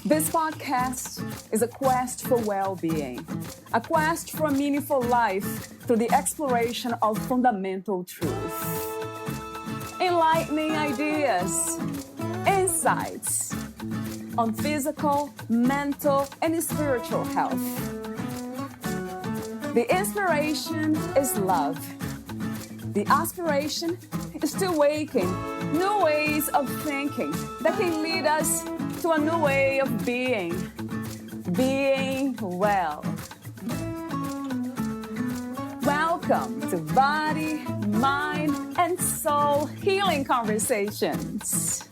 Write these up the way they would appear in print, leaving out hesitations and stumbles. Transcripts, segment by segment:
This podcast is a quest for well-being, a quest for a meaningful life through the exploration of fundamental truth. Enlightening ideas, insights on physical, mental, and spiritual health. The inspiration is love. The aspiration is to awaken new ways of thinking that can lead us to a new way of being well. Welcome to Body, Mind, and Soul Healing Conversations.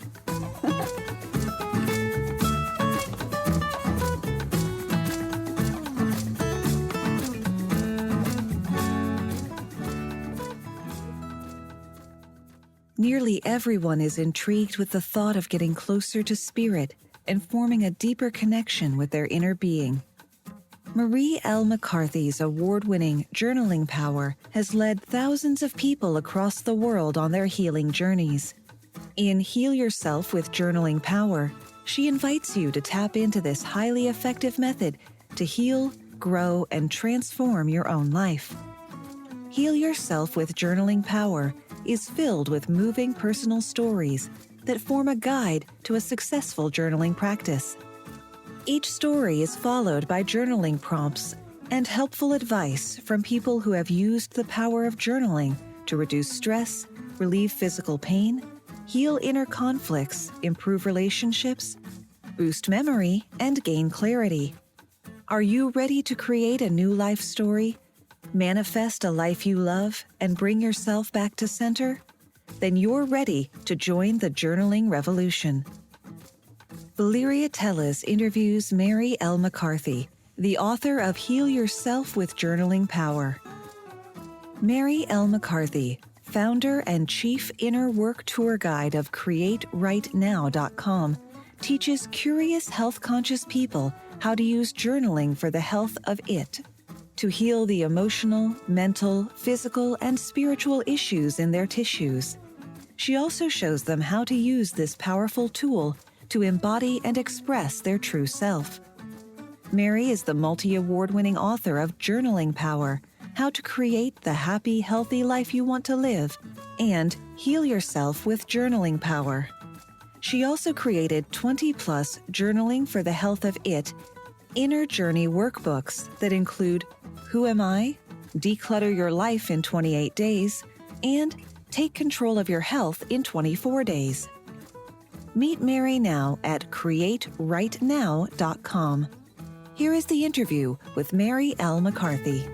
Nearly everyone is intrigued with the thought of getting closer to spirit and forming a deeper connection with their inner being. Mari L McCarthy's award-winning journaling power has led thousands of people across the world on their healing journeys. In Heal Yourself with Journaling Power, she invites you to tap into this highly effective method to heal, grow, and transform your own life. Heal Yourself with Journaling Power is filled with moving personal stories that form a guide to a successful journaling practice. Each story is followed by journaling prompts and helpful advice from people who have used the power of journaling to reduce stress, relieve physical pain, heal inner conflicts, improve relationships, boost memory, and gain clarity. Are you ready to create a new life story? Manifest a life you love and bring yourself back to center? Then you're ready to join the journaling revolution. Valeria Teles interviews Mari L McCarthy, the author of Heal Yourself with Journaling Power. Mari L McCarthy, founder and chief inner work tour guide of CreateRightNow.com, teaches curious health-conscious people how to use journaling for the health of it, to heal the emotional, mental, physical, and spiritual issues in their tissues. She also shows them how to use this powerful tool to embody and express their true self. Mari is the multi-award-winning author of Journaling Power, How to Create the Happy, Healthy Life You Want to Live, and Heal Yourself with Journaling Power. She also created 20-plus Journaling for the Health of It inner journey workbooks that include Who Am I?, Declutter Your Life in 28 Days, and Take Control of Your Health in 24 Days. Meet Mari now at CreateRightNow.com. Here is the interview with Mari L McCarthy.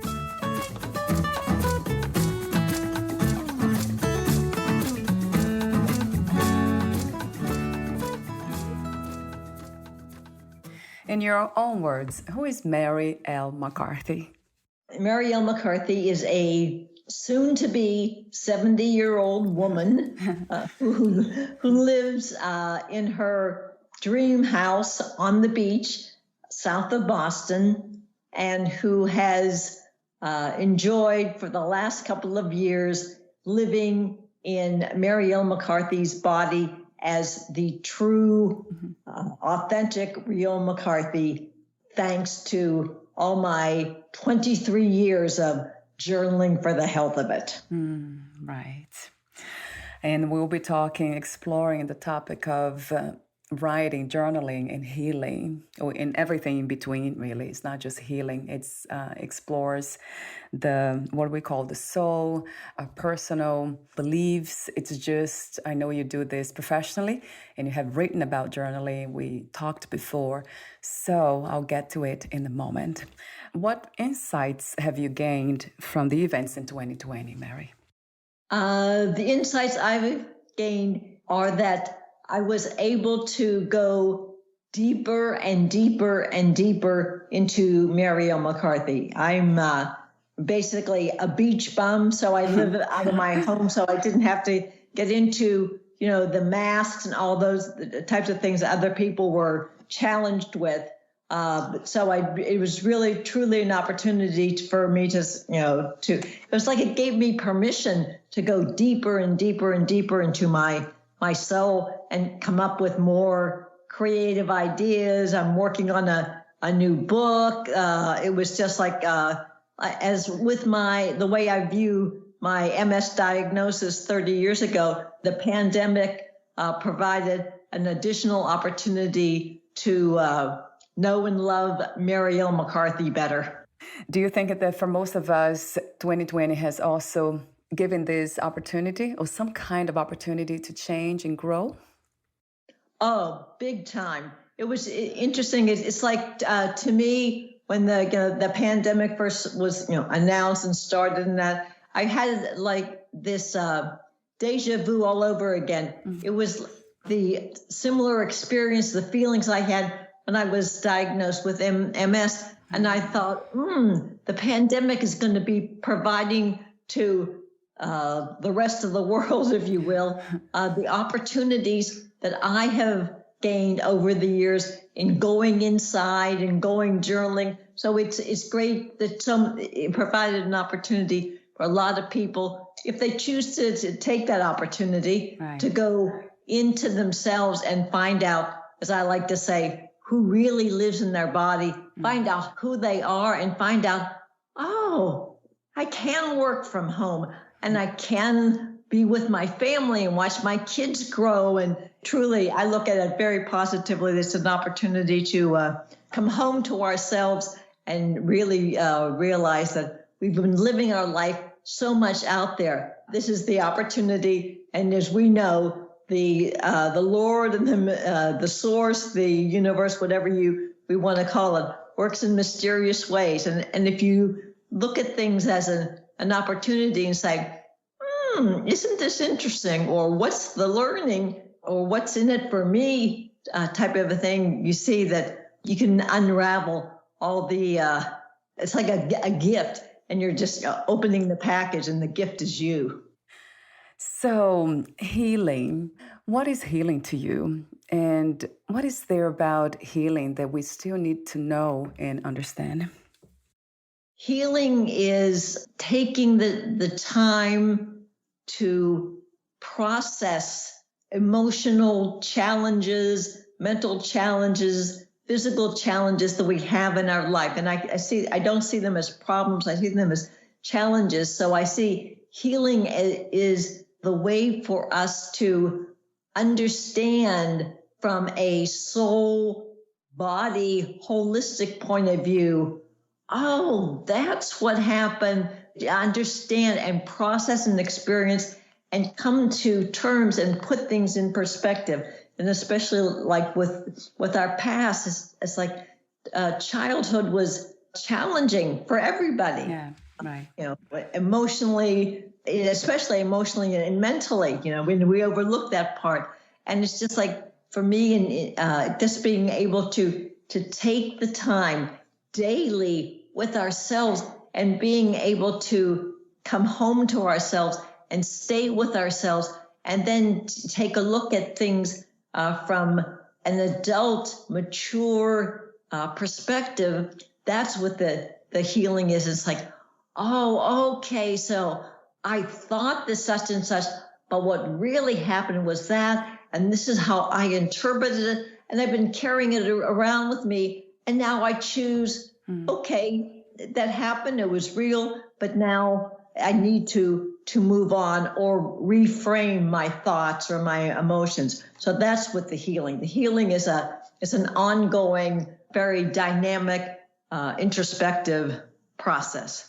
In your own words, who is Mari L McCarthy? Mari L McCarthy is a soon-to-be 70-year-old woman who lives in her dream house on the beach south of Boston, and who has enjoyed for the last couple of years living in Mari L McCarthy's body as the true, authentic, real McCarthy, thanks to all my 23 years of journaling for the health of it. Right. And we'll be exploring the topic of writing, journaling, and healing, or in everything in between, really. It's not just healing. It's explores what we call the soul, our personal beliefs. It's just, I know you do this professionally, and you have written about journaling. We talked before, so I'll get to it in a moment. What insights have you gained from the events in 2020, Mari? The insights I've gained are that I was able to go deeper and deeper and deeper into Mari L McCarthy. I'm basically a beach bum, so I live out of my home, so I didn't have to get into, the masks and all those types of things that other people were challenged with. So it was really, truly an opportunity for me to, it was like it gave me permission to go deeper and deeper and deeper into my soul and come up with more creative ideas. I'm working on a new book. It was just like, as with the way I view my MS diagnosis 30 years ago, the pandemic provided an additional opportunity to know and love Mari L McCarthy better. Do you think that for most of us, 2020 has also given this opportunity or some kind of opportunity to change and grow? Oh, big time. It was interesting. It's like, to me, when the pandemic first was, announced and started and that, I had like this deja vu all over again. Mm-hmm. It was the similar experience, the feelings I had when I was diagnosed with MS. And I thought, the pandemic is going to be providing to the rest of the world, if you will, the opportunities that I have gained over the years in going inside and going journaling. So it's great that it provided an opportunity for a lot of people, if they choose to take that opportunity, right, to go into themselves and find out, as I like to say, who really lives in their body, find out who they are and find out, oh, I can work from home and I can be with my family and watch my kids grow. And truly, I look at it very positively. It's an opportunity to come home to ourselves and really realize that we've been living our life so much out there. This is the opportunity. And as we know, the Lord and the source, the universe, whatever we want to call it, works in mysterious ways. And if you look at things as an opportunity and say, isn't this interesting? Or what's the learning? Or what's in it for me? Type of a thing, you see that you can unravel all the, it's like a gift, and you're just opening the package and the gift is you. So healing, what is healing to you? And what is there about healing that we still need to know and understand? Healing is taking the time to process emotional challenges, mental challenges, physical challenges that we have in our life. And I don't see them as problems. I see them as challenges. So I see healing is the way for us to understand from a soul, body, holistic point of view. Oh, that's what happened. Understand and process and experience and come to terms and put things in perspective. And especially like with our past, it's like childhood was challenging for everybody. Yeah, right. Emotionally, especially emotionally and mentally, when we overlook that part. And it's just like, for me, and just being able to take the time daily with ourselves and being able to come home to ourselves and stay with ourselves and then take a look at things from an adult, mature perspective. That's what the healing is. It's like, oh, okay, so I thought this such and such, but what really happened was that, and this is how I interpreted it, and I've been carrying it around with me, and now I choose, okay, that happened, it was real, but now I need to move on or reframe my thoughts or my emotions. So that's what the healing is an ongoing, very dynamic, introspective process.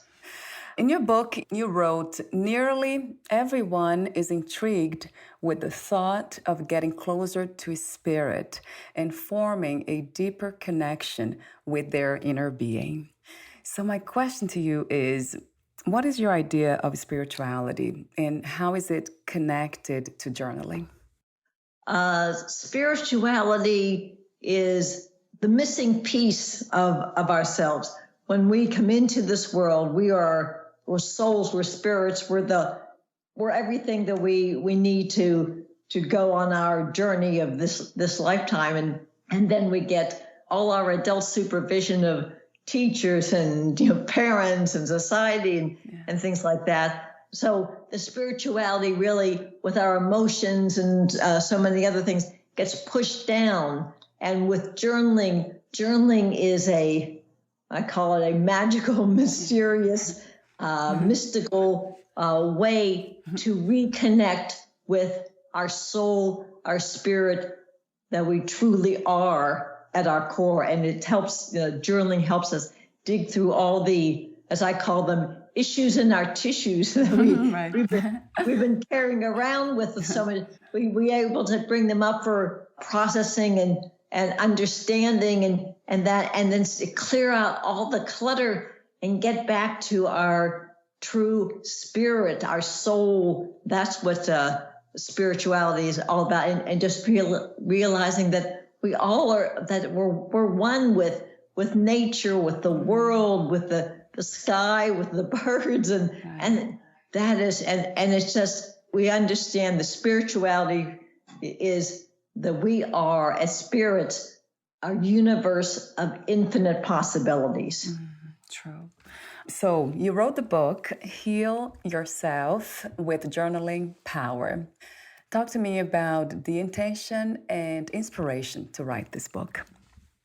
In your book, you wrote, nearly everyone is intrigued with the thought of getting closer to spirit and forming a deeper connection with their inner being. So my question to you is, what is your idea of spirituality and how is it connected to journaling? Spirituality is the missing piece of ourselves. When we come into this world, we're souls, we're spirits, we're everything that we need to go on our journey of this lifetime. And then we get all our adult supervision of teachers and parents and society and things like that. So the spirituality really, with our emotions and so many other things, gets pushed down. And with journaling is I call it a magical, mysterious, mystical way to reconnect with our soul, our spirit, that we truly are at our core. And it helps, journaling helps us dig through all the, as I call them, issues in our tissues that we've been carrying around with us. So we're able to bring them up for processing and understanding and then clear out all the clutter and get back to our true spirit, our soul. That's what spirituality is all about. And just realizing that we all are, that we're one with nature, with the world, with the sky, with the birds, and that is, and it's just, we understand the spirituality is that we are, as spirits, a universe of infinite possibilities. True. So you wrote the book, Heal Yourself with Journaling Power. Talk to me about the intention and inspiration to write this book.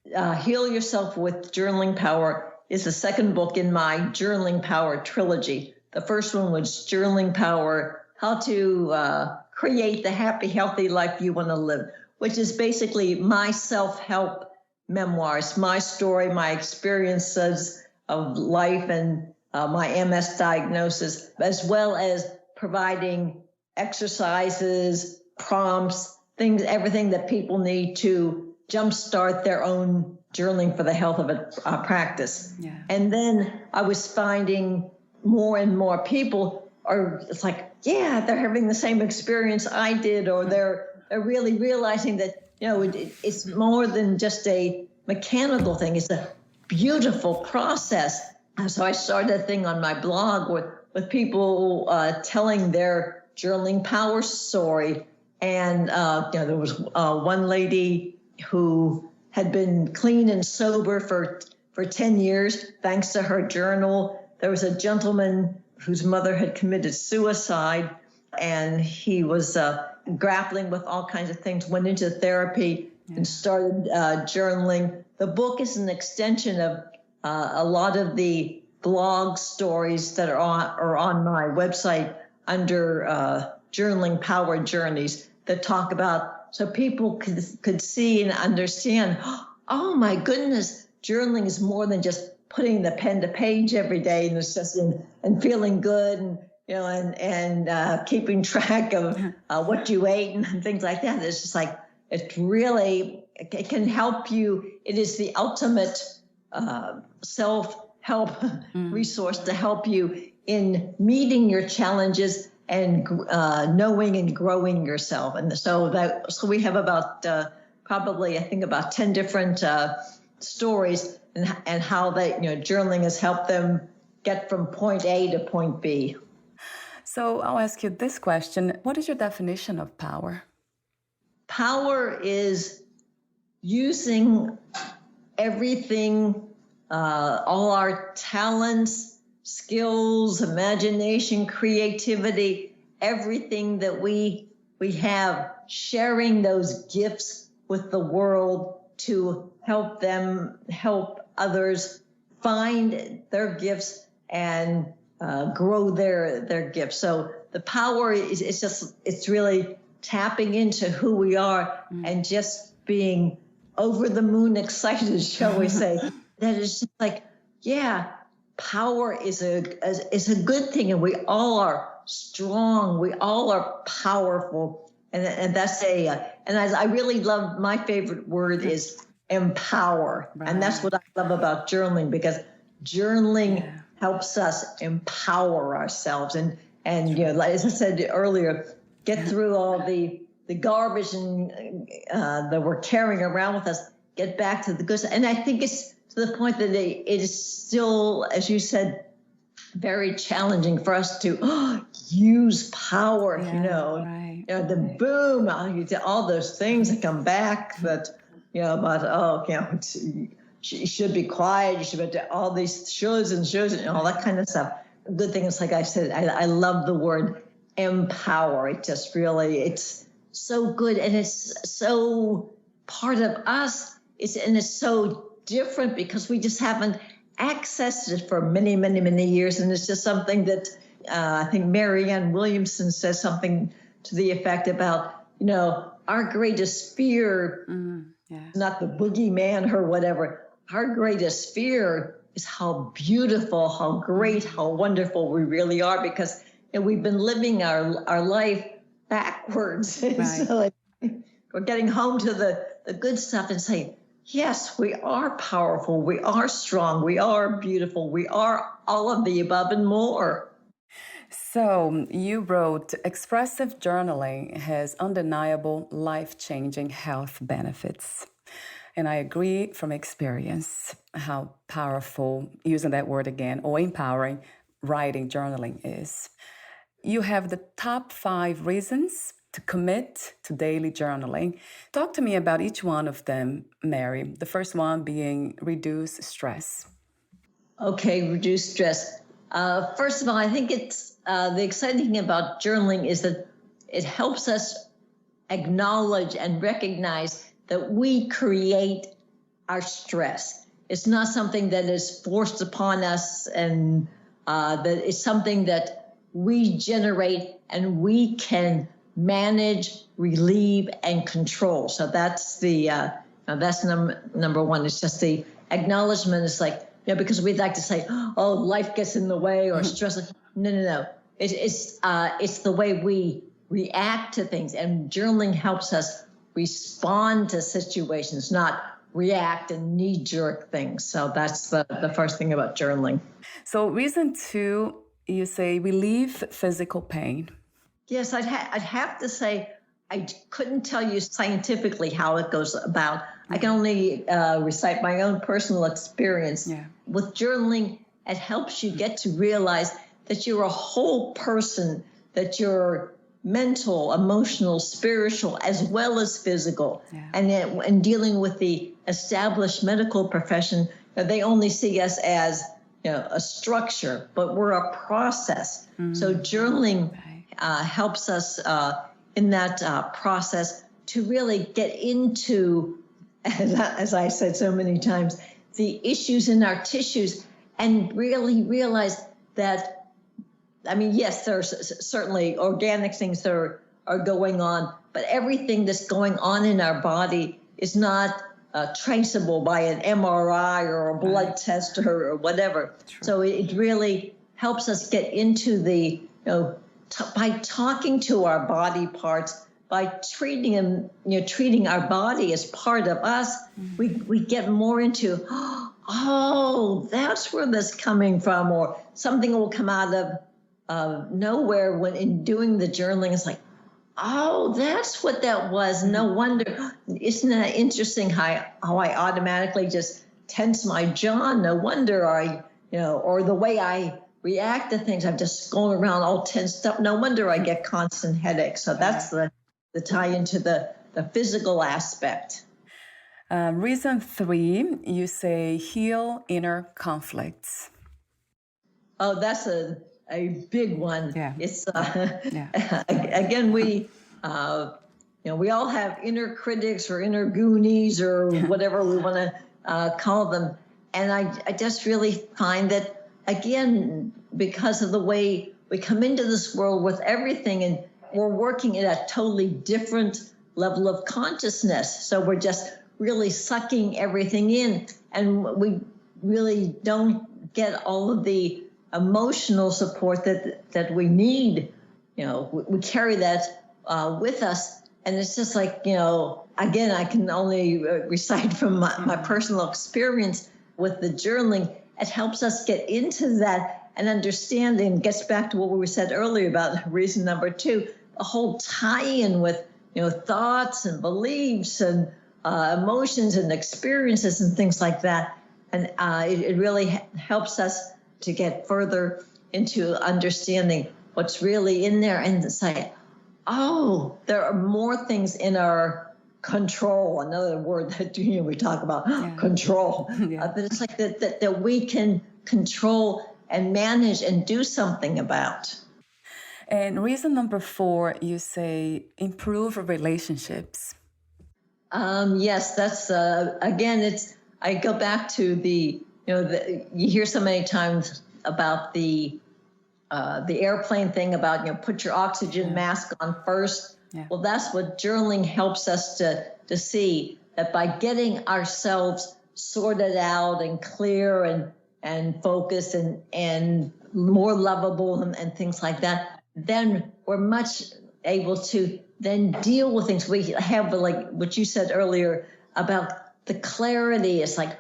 Heal Yourself with Journaling Power is the second book in my Journaling Power trilogy. The first one was Journaling Power, How to Create the Happy, Healthy Life You Want to Live, which is basically my self-help memoirs, my story, my experiences of life and my MS diagnosis, as well as providing exercises, prompts, things, everything that people need to jumpstart their own journaling for the health of a practice. Yeah. And then I was finding more and more people it's like, yeah, they're having the same experience I did, or they're really realizing that, it's more than just a mechanical thing. It's a beautiful process. So I started a thing on my blog with people telling their journaling power story. And there was one lady who had been clean and sober for 10 years, thanks to her journal. There was a gentleman whose mother had committed suicide, and he was grappling with all kinds of things, went into therapy and started journaling. The book is an extension of a lot of the blog stories that are on my website under Journaling Power Journeys that talk about, so people could see and understand, oh my goodness, journaling is more than just putting the pen to page every day, and it's just and feeling good and keeping track of what you ate and things like that. It's just like, it can help you. It is the ultimate self-help resource to help you in meeting your challenges and knowing and growing yourself. And so we have about probably, I think, about 10 different stories and how journaling has helped them get from point A to point B. So I'll ask you this question. What is your definition of power? Power is using everything, all our talents, skills, imagination, creativity, everything that we have, sharing those gifts with the world to help others find their gifts and grow their gifts. So the power it's really tapping into who we are and just being over the moon excited, shall we say. That is just like, yeah, power is a good thing, and we all are strong. We all are powerful, and that's and I really love, my favorite word is empower, right. And that's what I love about journaling, because journaling helps us empower ourselves, and as I said earlier, get through all the garbage and that we're carrying around with us. Get back to the good stuff. And I think it's to the point that it is still, as you said, very challenging for us to use power. Right. The boom, all those things that come back that about, you should be quiet, you should be all these shoulds and all that kind of stuff. The good thing is, like I said, I love the word empower. It just really, it's so good, and it's so part of us. It's so different because we just haven't accessed it for many, many, many years, and it's just something that I think Mari L Williamson says something to the effect about, our greatest fear, not the boogeyman or whatever. Our greatest fear is how beautiful, how great, how wonderful we really are, because we've been living our life backwards. Right. So we're getting home to the good stuff and saying, yes, we are powerful, we are strong, we are beautiful, we are all of the above and more. So you wrote, expressive journaling has undeniable life-changing health benefits. And I agree from experience how powerful, using that word again, or empowering, writing, journaling is. You have the top 5 reasons to commit to daily journaling. Talk to me about each one of them, Mari. The first one being reduce stress. Okay, reduce stress. First of all, I think it's the exciting thing about journaling is that it helps us acknowledge and recognize that we create our stress. It's not something that is forced upon us, and that it's something that we generate and we can manage, relieve, and control. So that's that's number one. It's just the acknowledgement. It's like, because we'd like to say, oh, life gets in the way or stress. No. It's the way we react to things, and journaling helps us respond to situations, not react and knee-jerk things. So that's the first thing about journaling. So reason 2, you say relieve physical pain. Yes, I'd have to say I couldn't tell you scientifically how it goes about. I can only recite my own personal experience. Yeah. With journaling, it helps you get to realize that you're a whole person, that you're mental, emotional, spiritual, as well as physical. Yeah. And dealing with the established medical profession, they only see us as a structure, but we're a process. Mm-hmm. So journaling helps us in that process to really get into, as I said so many times, the issues in our tissues, and really realize that, yes, there's certainly organic things that are going on, but everything that's going on in our body is not traceable by an MRI or a blood test or whatever. True. So it really helps us get into the, by talking to our body parts, by treating them, treating our body as part of us, we get more into, oh, that's where this is coming from, or something will come out of nowhere when in doing the journaling. It's like, oh, that's what that was. No wonder. Isn't that interesting how I automatically just tense my jaw? No wonder or the way I react to things, I'm just going around all tensed up. No wonder I get constant headaches. So that's the tie into the physical aspect. Reason 3, you say heal inner conflicts. Oh, that's a big one. Yeah. It's again, we all have inner critics or inner goonies or whatever we want to call them, and I just really find that, again, because of the way we come into this world with everything, and we're working at a totally different level of consciousness, so we're just really sucking everything in, and we really don't get all of the emotional support that we need. We carry that with us, and it's just like, again, I can only recite from my personal experience with the journaling. It helps us get into that and understanding. Gets back to what we said earlier about reason number 2, the whole tie-in with thoughts and beliefs and emotions and experiences and things like that, and it really helps us to get further into understanding what's really in there, and say, oh, there are more things in our control, another word that we talk about, control. But it's like that we can control and manage and do something about. And reason number 4, you say improve relationships. Yes, that's again. I go back to the you hear so many times about the airplane thing about put your oxygen mask on first. Yeah. Well, that's what journaling helps us to see, that by getting ourselves sorted out and clear and focused and more lovable and things like that, then we're much able to then deal with things. We have, like what you said earlier about the clarity. It's like,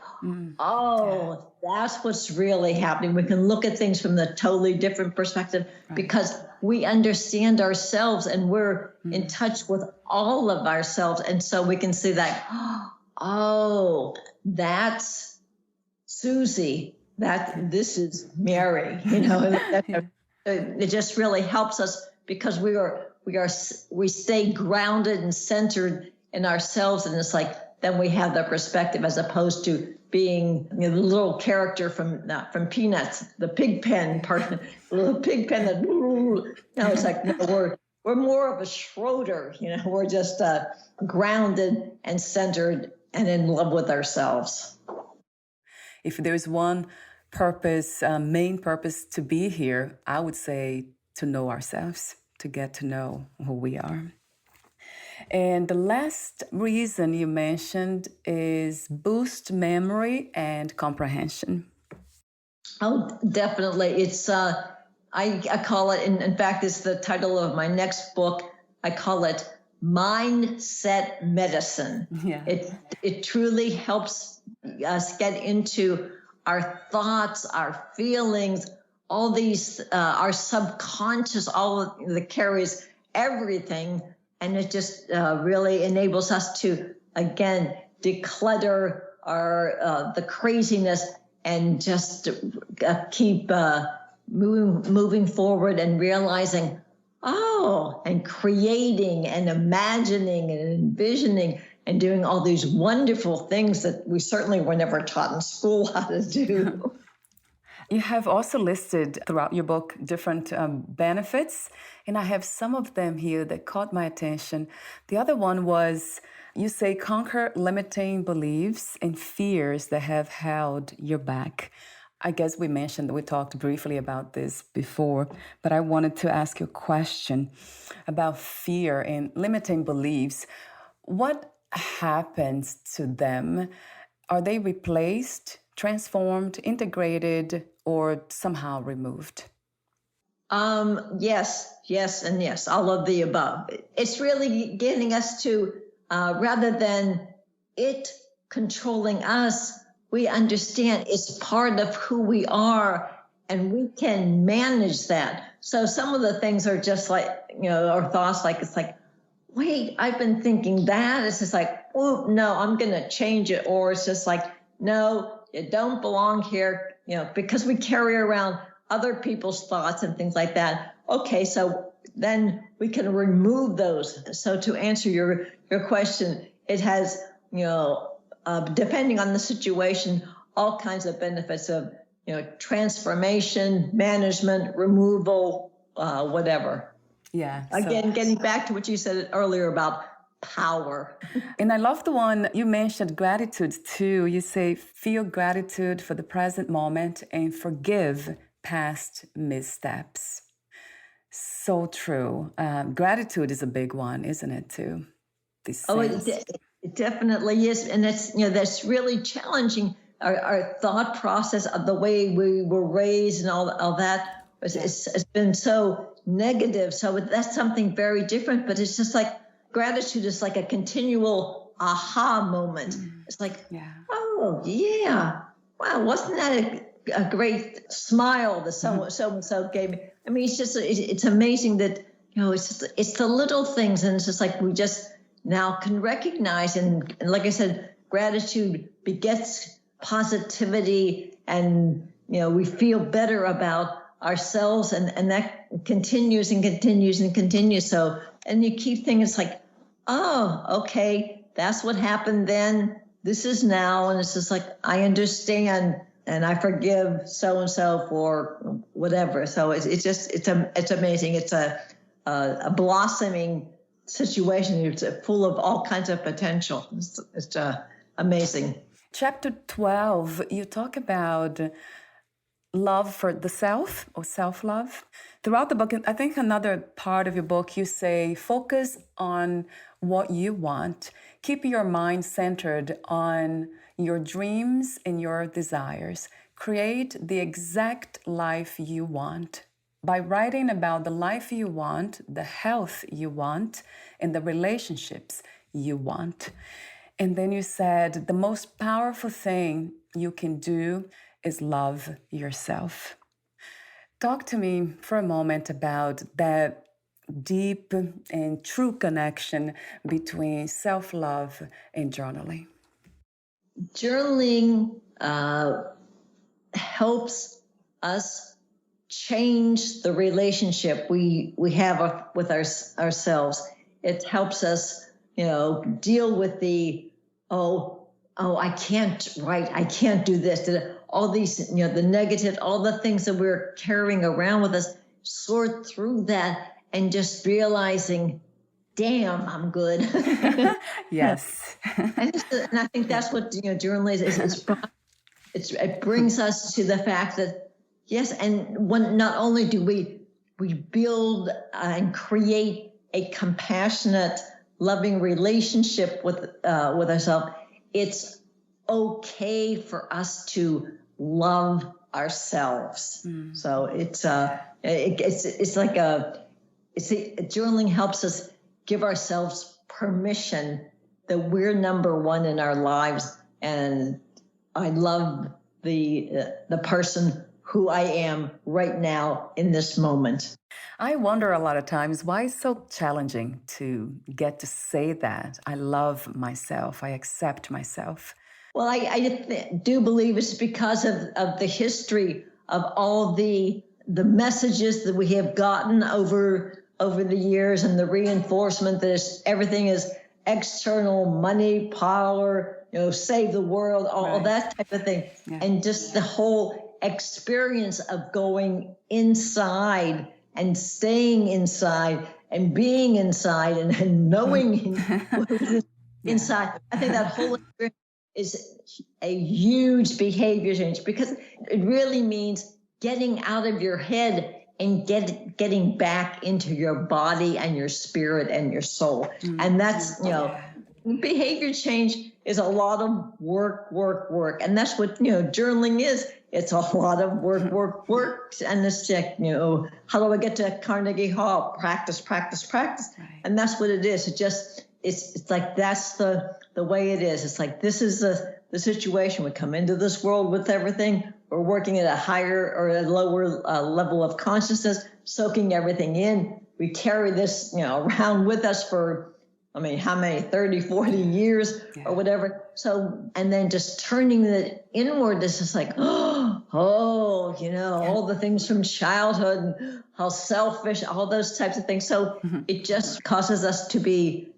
that's what's really happening. We can look at things from a totally different perspective because we understand ourselves and we're in touch with all of ourselves. And so we can see that, that's Susie, this is Mary, It just really helps us because we stay grounded and centered in ourselves. And it's like, then we have the perspective as opposed to being the little character from Peanuts, the pig pen part, the little pig pen that, it's like, no, we're more of a Schroeder, we're just grounded and centered and in love with ourselves. If there's one purpose, main purpose to be here, I would say to know ourselves, to get to know who we are. And the last reason you mentioned is boost memory and comprehension. Oh, definitely. It's I call it, in fact, it's the title of my next book. I call it Mindset Medicine. Yeah. It truly helps us get into our thoughts, our feelings, all these, our subconscious, all that carries everything. And it just really enables us to, again, declutter our the craziness and just keep moving forward and realizing, and creating and imagining and envisioning and doing all these wonderful things that we certainly were never taught in school how to do. You have also listed throughout your book different benefits, and I have some of them here that caught my attention. The other one was, you say, conquer limiting beliefs and fears that have held you back. I guess we talked briefly about this before, but I wanted to ask you a question about fear and limiting beliefs. What happens to them? Are they replaced, transformed, integrated, or somehow removed? Yes, and yes, all of the above. It's really getting us to, rather than it controlling us, we understand it's part of who we are and we can manage that. So some of the things are just like, our thoughts, like, it's like, wait, I've been thinking that. It's just like, oh, no, I'm going to change it. Or it's just like, no, you don't belong here, because we carry around other people's thoughts and things like that. Okay, so then we can remove those. So to answer your question, it has, depending on the situation, all kinds of benefits of, transformation, management, removal, whatever. Yeah. Again, getting back to what you said earlier about power. And I love the one you mentioned, gratitude too. You say, feel gratitude for the present moment and forgive past missteps. So true. Gratitude is a big one, isn't it, too? It definitely is. And that's really challenging. Our thought process of the way we were raised and all that it's been so negative. So that's something very different. But it's just like gratitude is like a continual aha moment. It's like, oh, yeah. Wow, wasn't that a great smile that so-and-so gave me? I mean, it's amazing that, it's the little things. And it's just like we just now can recognize. And like I said, gratitude begets positivity and, we feel better about ourselves and that continues and continues and continues. So, and you keep thinking, it's like, oh, okay, that's what happened then. This is now. And it's just like, I understand and I forgive so-and-so for whatever. So it's amazing. It's a blossoming situation. It's full of all kinds of potential. It's amazing. Chapter 12, you talk about love for the self or self-love. Throughout the book, I think another part of your book, you say, focus on what you want. Keep your mind centered on your dreams and your desires. Create the exact life you want. By writing about the life you want, the health you want, and the relationships you want. And then you said the most powerful thing you can do is love yourself. Talk to me for a moment about that deep and true connection between self-love and journaling. Journaling helps us change the relationship we have with ourselves. It helps us, deal with the, I can't write, I can't do this. All these, the negative, all the things that we're carrying around with us, sort through that and just realizing, damn, I'm good. Yes. and I think that's what, journaling is. It brings us to the fact that, yes, and not only do we build and create a compassionate, loving relationship with ourselves, it's okay for us to love ourselves. So journaling helps us give ourselves permission that we're number one in our lives, and I love the person who I am right now in this moment. I wonder a lot of times why it's so challenging to get to say that. I love myself. I accept myself. Well, I do believe it's because of the history of all the messages that we have gotten over the years, and the reinforcement that everything is external, money, power, save the world, all that type of thing. Yeah. And just the whole experience of going inside and staying inside and being inside and knowing inside. I think that whole experience is a huge behavior change, because it really means getting out of your head and getting back into your body and your spirit and your soul. And that's, behavior change is a lot of work. And that's what, journaling is. It's a lot of work. And it's like, how do I get to Carnegie Hall? Practice. Right. And that's what it is. It's like, that's the way it is. It's like, this is the situation. We come into this world with everything. We're working at a higher or a lower level of consciousness, soaking everything in. We carry this, around with us for, how many, 30, 40 years or whatever. So, and then just turning it inward, is just like, all the things from childhood, and how selfish, all those types of things. So it just causes us to be,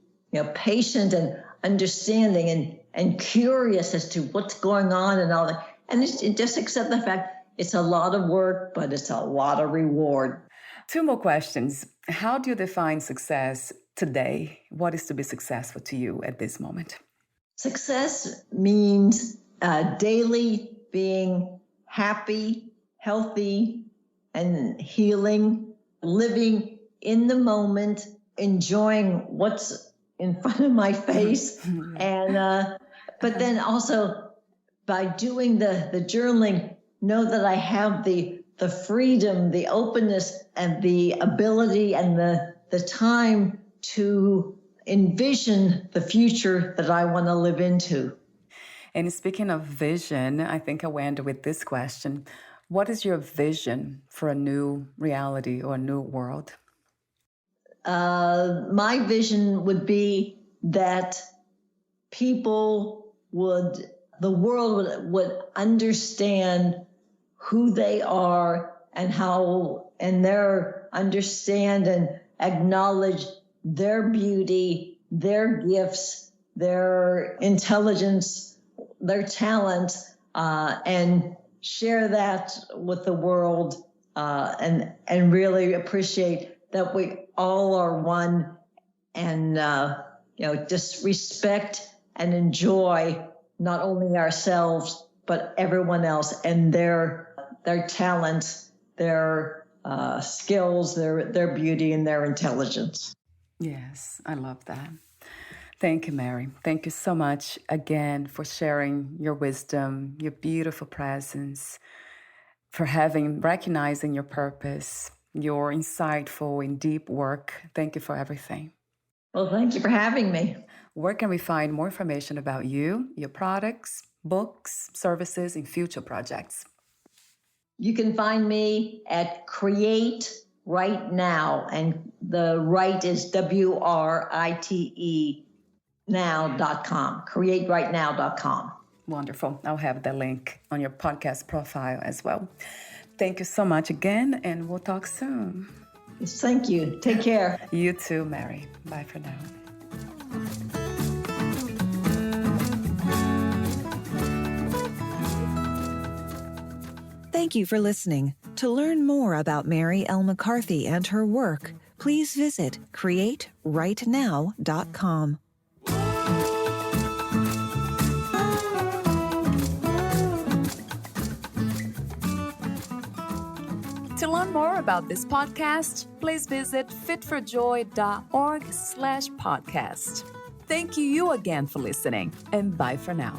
patient and understanding and curious as to what's going on and all that. And just accept the fact it's a lot of work, but it's a lot of reward. 2 more questions. How do you define success today? What is to be successful to you at this moment? Success means daily being happy, healthy, and healing, living in the moment, enjoying what's in front of my face. And but then also, by doing the journaling, know that I have the freedom, the openness, and the ability and the time to envision the future that I want to live into. And speaking of vision, I think I will end with this question. What is your vision for a new reality or a new world? My vision would be that the world would understand who they are and understand and acknowledge their beauty, their gifts, their intelligence, their talent, and share that with the world, and really appreciate that we all are one, and just respect and enjoy not only ourselves but everyone else and their talents, their skills, their beauty, and their intelligence. Yes, I love that. Thank you, Mari. Thank you so much again for sharing your wisdom, your beautiful presence, for recognizing your purpose, your insightful and deep work. Thank you for everything. Well, thank you for having me. Where can we find more information about you, your products, books, services, and future projects? You can find me at Create Right Now, and the right is WRITE now.com, createrightnow.com. Wonderful. I'll have the link on your podcast profile as well. Thank you so much again, and we'll talk soon. Yes, thank you. Take care. You too, Mari. Bye for now. Thank you for listening. To learn more about Mari L McCarthy and her work, please visit createrightnow.com. To learn more about this podcast, please visit FitForJoy.org/podcast. Thank you again for listening, and bye for now.